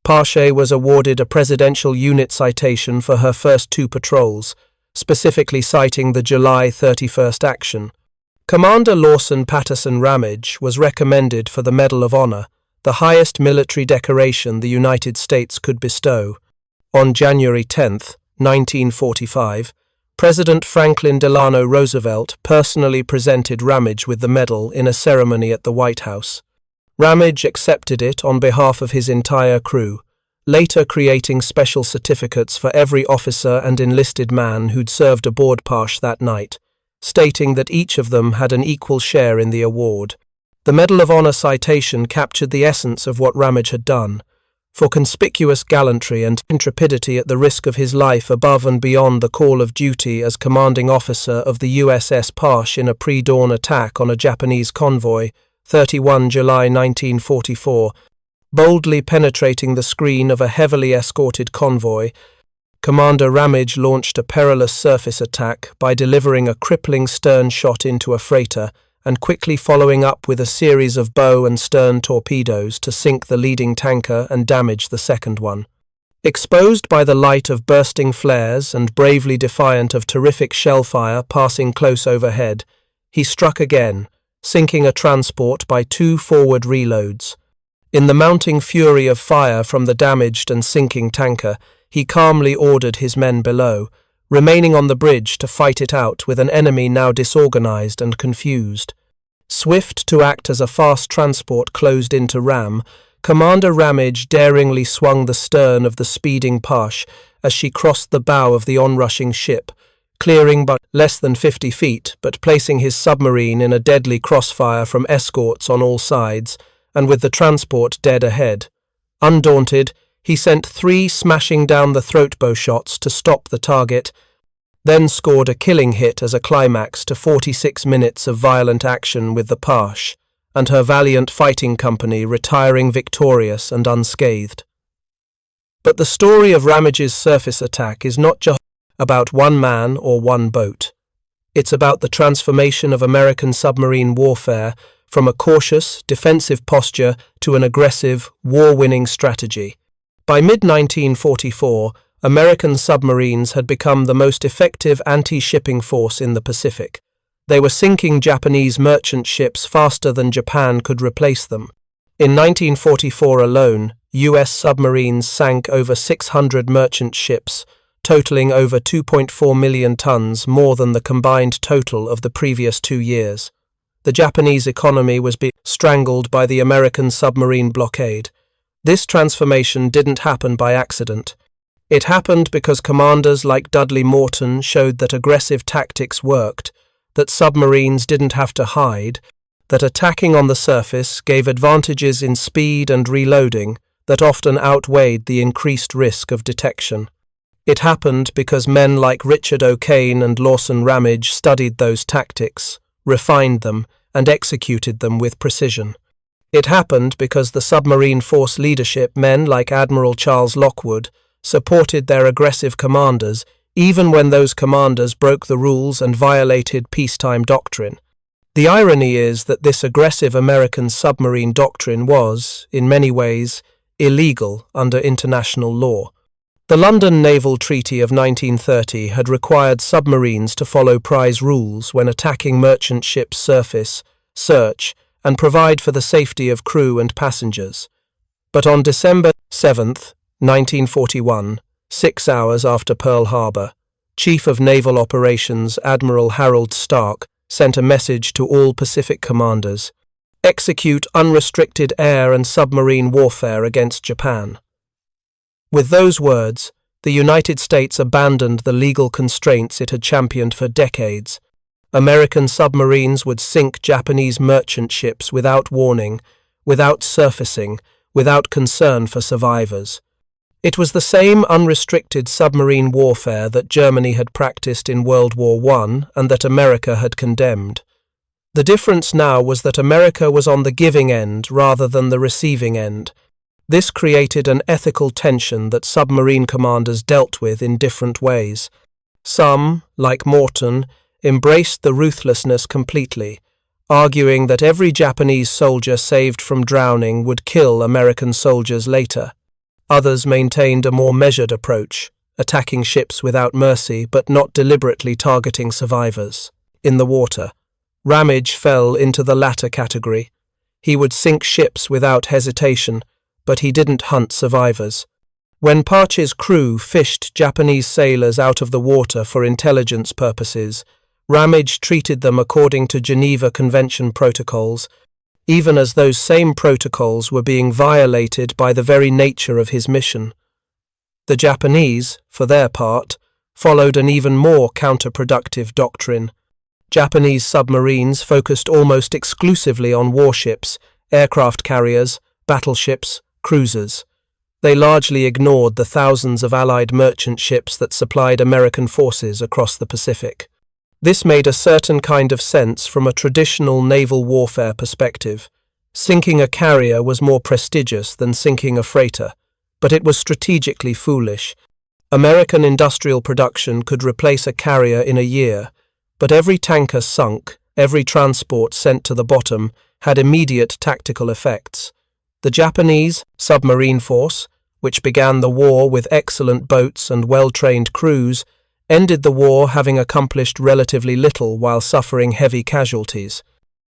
Pache was awarded a Presidential Unit Citation for her first 2 patrols, specifically citing the July 31st action. Commander Lawson Patterson Ramage was recommended for the Medal of Honor, the highest military decoration the United States could bestow. On January 10, 1945, President Franklin Delano Roosevelt personally presented Ramage with the medal in a ceremony at the White House. Ramage accepted it on behalf of his entire crew, later creating special certificates for every officer and enlisted man who'd served aboard Pache that night, stating that each of them had an equal share in the award. The Medal of Honor citation captured the essence of what Ramage had done. For conspicuous gallantry and intrepidity at the risk of his life above and beyond the call of duty as commanding officer of the USS Parche in a pre-dawn attack on a Japanese convoy, 31 July 1944, boldly penetrating the screen of a heavily escorted convoy, Commander Ramage launched a perilous surface attack by delivering a crippling stern shot into a freighter and quickly following up with a series of bow and stern torpedoes to sink the leading tanker and damage the second one. Exposed by the light of bursting flares and bravely defiant of terrific shell fire passing close overhead, he struck again, sinking a transport by 2 forward reloads. In the mounting fury of fire from the damaged and sinking tanker, he calmly ordered his men below, remaining on the bridge to fight it out with an enemy now disorganized and confused. Swift to act as a fast transport closed in to ram, Commander Ramage daringly swung the stern of the speeding Parche as she crossed the bow of the onrushing ship, clearing but less than 50 feet, but placing his submarine in a deadly crossfire from escorts on all sides, and with the transport dead ahead. Undaunted, he sent 3 smashing down the throat bow shots to stop the target, then scored a killing hit as a climax to 46 minutes of violent action with the Pash, and her valiant fighting company retiring victorious and unscathed. But the story of Ramage's surface attack is not just about one man or one boat. It's about the transformation of American submarine warfare from a cautious, defensive posture to an aggressive, war-winning strategy. By mid-1944, American submarines had become the most effective anti-shipping force in the Pacific. They were sinking Japanese merchant ships faster than Japan could replace them. In 1944 alone, U.S. submarines sank over 600 merchant ships, totaling over 2.4 million tons, more than the combined total of the previous 2 years. The Japanese economy was being strangled by the American submarine blockade. This transformation didn't happen by accident. It happened because commanders like Dudley Morton showed that aggressive tactics worked, that submarines didn't have to hide, that attacking on the surface gave advantages in speed and reloading that often outweighed the increased risk of detection. It happened because men like Richard O'Kane and Lawson Ramage studied those tactics, refined them, and executed them with precision. It happened because the submarine force leadership, men like Admiral Charles Lockwood, supported their aggressive commanders even when those commanders broke the rules and violated peacetime doctrine. The irony is that this aggressive American submarine doctrine was, in many ways, illegal under international law. The London Naval Treaty of 1930 had required submarines to follow prize rules when attacking merchant ships' surface, search, and provide for the safety of crew and passengers. But on December 7, 1941, 6 hours after Pearl Harbor, Chief of Naval Operations Admiral Harold Stark sent a message to all Pacific commanders: execute unrestricted air and submarine warfare against Japan. With those words, the United States abandoned the legal constraints it had championed for decades. American submarines would sink Japanese merchant ships without warning, without surfacing, without concern for survivors. It was the same unrestricted submarine warfare that Germany had practiced in World War I and that America had condemned. The difference now was that America was on the giving end rather than the receiving end. This created an ethical tension that submarine commanders dealt with in different ways. Some, like Morton, embraced the ruthlessness completely, arguing that every Japanese soldier saved from drowning would kill American soldiers later. Others maintained a more measured approach, attacking ships without mercy but not deliberately targeting survivors. In the water, Ramage fell into the latter category. He would sink ships without hesitation, but he didn't hunt survivors. When Pache's crew fished Japanese sailors out of the water for intelligence purposes, Ramage treated them according to Geneva Convention protocols, even as those same protocols were being violated by the very nature of his mission. The Japanese, for their part, followed an even more counterproductive doctrine. Japanese submarines focused almost exclusively on warships, aircraft carriers, battleships, cruisers. They largely ignored the thousands of Allied merchant ships that supplied American forces across the Pacific. This made a certain kind of sense from a traditional naval warfare perspective. Sinking a carrier was more prestigious than sinking a freighter, but it was strategically foolish. American industrial production could replace a carrier in a year, but every tanker sunk, every transport sent to the bottom, had immediate tactical effects. The Japanese submarine force, which began the war with excellent boats and well-trained crews, ended the war having accomplished relatively little while suffering heavy casualties.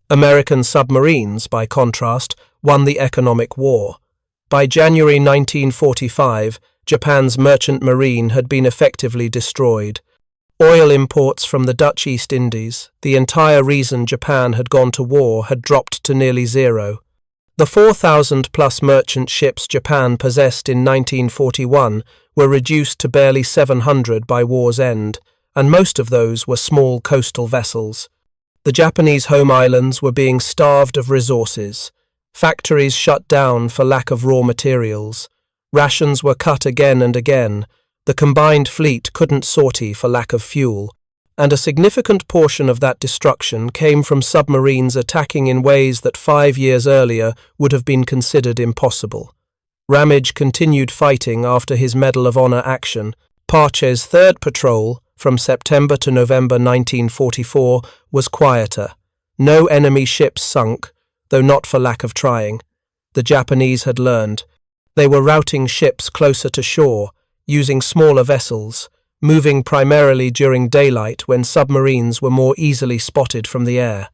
American submarines, by contrast, won the economic war. By January 1945, Japan's merchant marine had been effectively destroyed. Oil imports from the Dutch East Indies, the entire reason Japan had gone to war, had dropped to nearly zero. The 4,000-plus merchant ships Japan possessed in 1941 were reduced to barely 700 by war's end, and most of those were small coastal vessels. The Japanese home islands were being starved of resources. Factories shut down for lack of raw materials. Rations were cut again and again. The combined fleet couldn't sortie for lack of fuel. And a significant portion of that destruction came from submarines attacking in ways that 5 years earlier would have been considered impossible. Ramage continued fighting after his Medal of Honor action. Parche's third patrol, from September to November 1944, was quieter. No enemy ships sunk, though not for lack of trying. The Japanese had learned. They were routing ships closer to shore, using smaller vessels, moving primarily during daylight when submarines were more easily spotted from the air.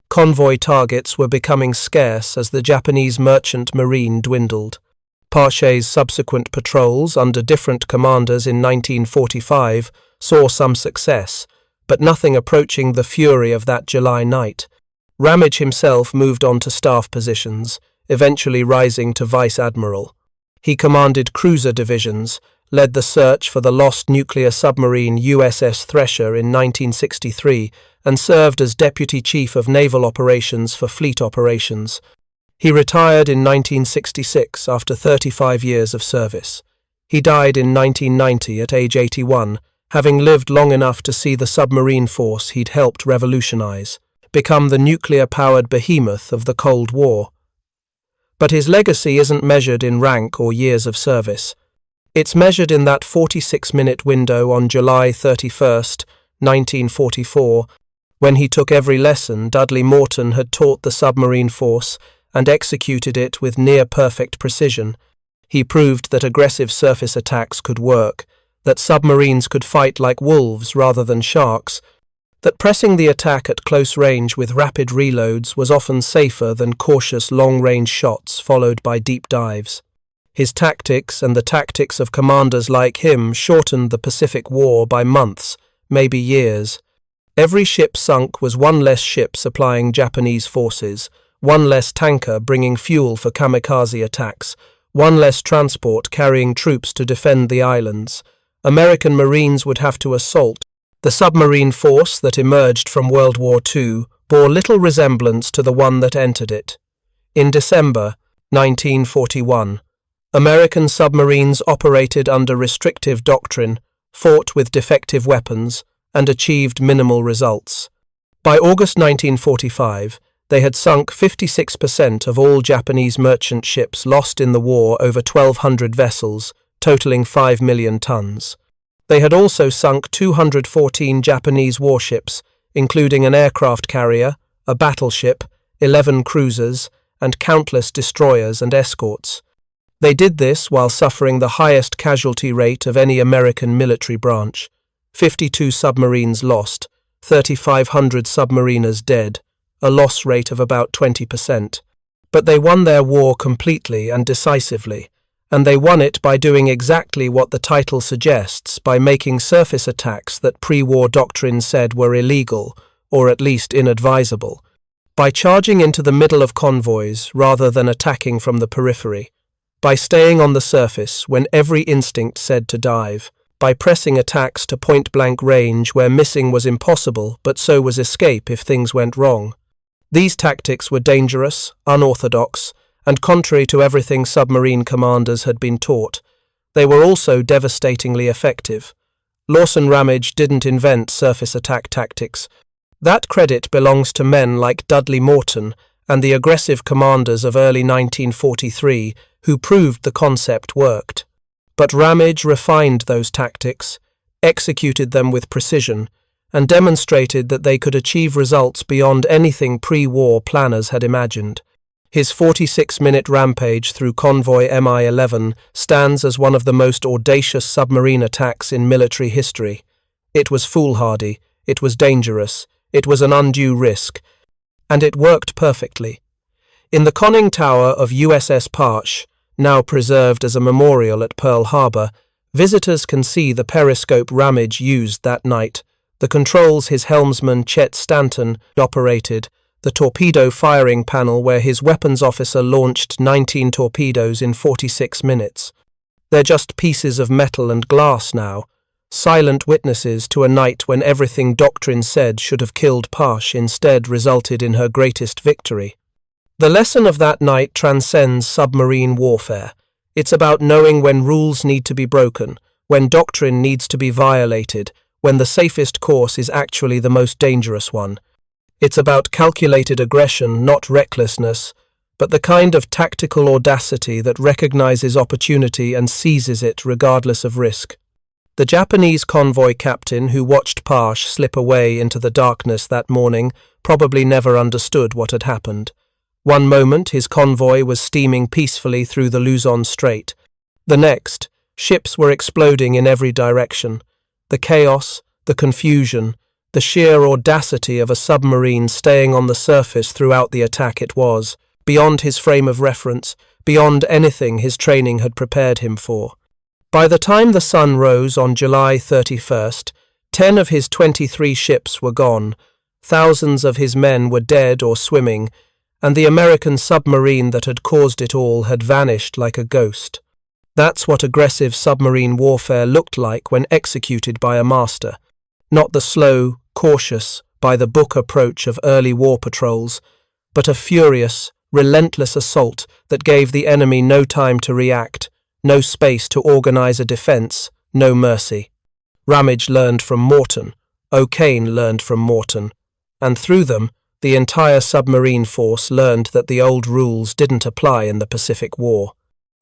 Convoy targets were becoming scarce as the Japanese merchant marine dwindled. Parche's subsequent patrols under different commanders in 1945 saw some success, but nothing approaching the fury of that July night. Ramage himself moved on to staff positions, eventually rising to vice admiral. He commanded cruiser divisions, led the search for the lost nuclear submarine USS Thresher in 1963, and served as Deputy Chief of Naval Operations for Fleet Operations. He retired in 1966 after 35 years of service. He died in 1990 at age 81, having lived long enough to see the submarine force he'd helped revolutionize become the nuclear-powered behemoth of the Cold War. But his legacy isn't measured in rank or years of service. It's measured in that 46-minute window on July 31st, 1944, when he took every lesson Dudley Morton had taught the submarine force and executed it with near-perfect precision. He proved that aggressive surface attacks could work, that submarines could fight like wolves rather than sharks, that pressing the attack at close range with rapid reloads was often safer than cautious long-range shots followed by deep dives. His tactics and the tactics of commanders like him shortened the Pacific War by months, maybe years. Every ship sunk was one less ship supplying Japanese forces, one less tanker bringing fuel for kamikaze attacks, one less transport carrying troops to defend the islands. American Marines would have to assault. The submarine force that emerged from World War II bore little resemblance to the one that entered it. In December 1941, American submarines operated under restrictive doctrine, fought with defective weapons, and achieved minimal results. By August 1945, they had sunk 56% of all Japanese merchant ships lost in the war over 1,200 vessels, totaling 5 million tons. They had also sunk 214 Japanese warships, including an aircraft carrier, a battleship, 11 cruisers, and countless destroyers and escorts. They did this while suffering the highest casualty rate of any American military branch. 52 submarines lost, 3,500 submariners dead, a loss rate of about 20%. But they won their war completely and decisively, and they won it by doing exactly what the title suggests, by making surface attacks that pre-war doctrine said were illegal, or at least inadvisable, by charging into the middle of convoys rather than attacking from the periphery, by staying on the surface when every instinct said to dive, by pressing attacks to point-blank range where missing was impossible but so was escape if things went wrong. These tactics were dangerous, unorthodox, and contrary to everything submarine commanders had been taught. They were also devastatingly effective. Lawson Ramage didn't invent surface attack tactics. That credit belongs to men like Dudley Morton and the aggressive commanders of early 1943 who proved the concept worked. But Ramage refined those tactics, executed them with precision, and demonstrated that they could achieve results beyond anything pre-war planners had imagined. His 46-minute rampage through convoy Mi-11 stands as one of the most audacious submarine attacks in military history. It was foolhardy, it was dangerous, it was an undue risk, and it worked perfectly. In the conning tower of USS Parche, now preserved as a memorial at Pearl Harbor, visitors can see the periscope Ramage used that night, the controls his helmsman Chet Stanton operated, the torpedo firing panel where his weapons officer launched 19 torpedoes in 46 minutes. They're just pieces of metal and glass now, silent witnesses to a night when everything doctrine said should have killed Parche instead resulted in her greatest victory. The lesson of that night transcends submarine warfare. It's about knowing when rules need to be broken, when doctrine needs to be violated, when the safest course is actually the most dangerous one. It's about calculated aggression, not recklessness, but the kind of tactical audacity that recognizes opportunity and seizes it regardless of risk. The Japanese convoy captain who watched Pash slip away into the darkness that morning probably never understood what had happened. One moment his convoy was steaming peacefully through the Luzon Strait. The next, ships were exploding in every direction. The chaos, the confusion, the sheer audacity of a submarine staying on the surface throughout the attack it was, beyond his frame of reference, beyond anything his training had prepared him for. By the time the sun rose on July 31st, 10 of his 23 ships were gone, thousands of his men were dead or swimming, and the American submarine that had caused it all had vanished like a ghost. That's what aggressive submarine warfare looked like when executed by a master. Not the slow, cautious, by-the-book approach of early war patrols, but a furious, relentless assault that gave the enemy no time to react, no space to organize a defense, no mercy. Ramage learned from Morton, O'Kane learned from Morton, and through them, the entire submarine force learned that the old rules didn't apply in the Pacific War.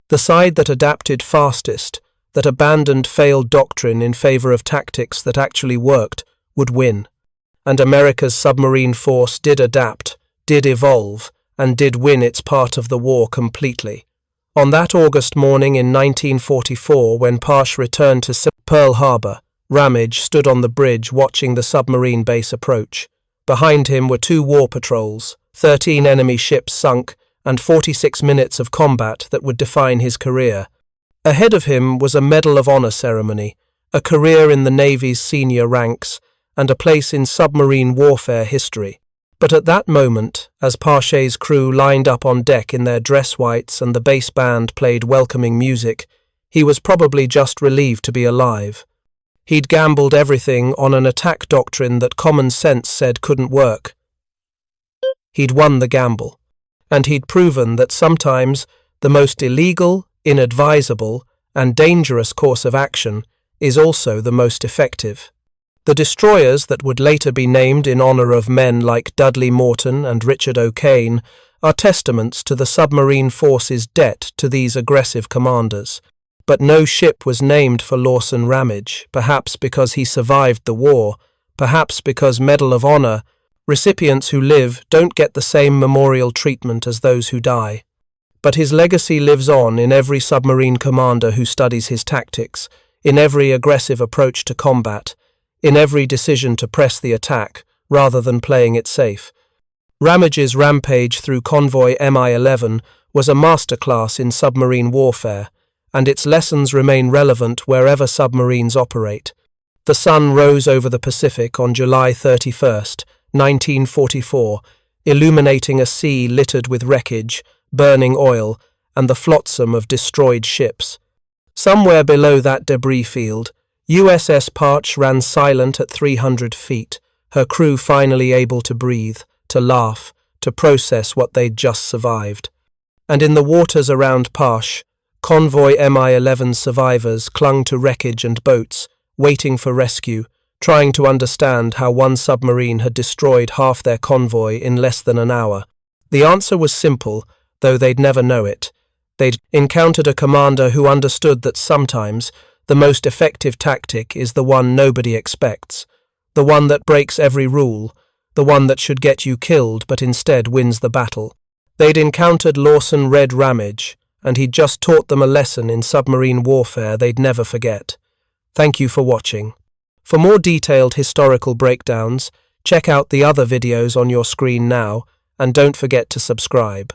The side that adapted fastest, that abandoned failed doctrine in favor of tactics that actually worked, would win. And America's submarine force did adapt, did evolve, and did win its part of the war completely. On that August morning in 1944, when Pash returned to Pearl Harbor, Ramage stood on the bridge watching the submarine base approach. Behind him were 2 war patrols, 13 enemy ships sunk, and 46 minutes of combat that would define his career. Ahead of him was a Medal of Honor ceremony, a career in the Navy's senior ranks, and a place in submarine warfare history. But at that moment, as Pash's crew lined up on deck in their dress whites and the bass band played welcoming music, he was probably just relieved to be alive. He'd gambled everything on an attack doctrine that common sense said couldn't work. He'd won the gamble, and he'd proven that sometimes the most illegal, inadvisable, and dangerous course of action is also the most effective. The destroyers that would later be named in honor of men like Dudley Morton and Richard O'Kane are testaments to the submarine force's debt to these aggressive commanders. But no ship was named for Lawson Ramage, perhaps because he survived the war, perhaps because Medal of Honor recipients who live don't get the same memorial treatment as those who die. But his legacy lives on in every submarine commander who studies his tactics, in every aggressive approach to combat, in every decision to press the attack rather than playing it safe. Ramage's rampage through convoy Mi-11 was a masterclass in submarine warfare, and its lessons remain relevant wherever submarines operate. The sun rose over the Pacific on July 31st, 1944, illuminating a sea littered with wreckage, burning oil, and the flotsam of destroyed ships. Somewhere below that debris field, USS Parch ran silent at 300 feet, her crew finally able to breathe, to laugh, to process what they'd just survived. And in the waters around Parch, convoy Mi-11 survivors clung to wreckage and boats, waiting for rescue, trying to understand how one submarine had destroyed half their convoy in less than an hour. The answer was simple, though they'd never know it. They'd encountered a commander who understood that sometimes the most effective tactic is the one nobody expects, the one that breaks every rule, the one that should get you killed but instead wins the battle. They'd encountered Lawson Red Ramage, and he'd just taught them a lesson in submarine warfare they'd never forget. Thank you for watching. For more detailed historical breakdowns, check out the other videos on your screen now, and don't forget to subscribe.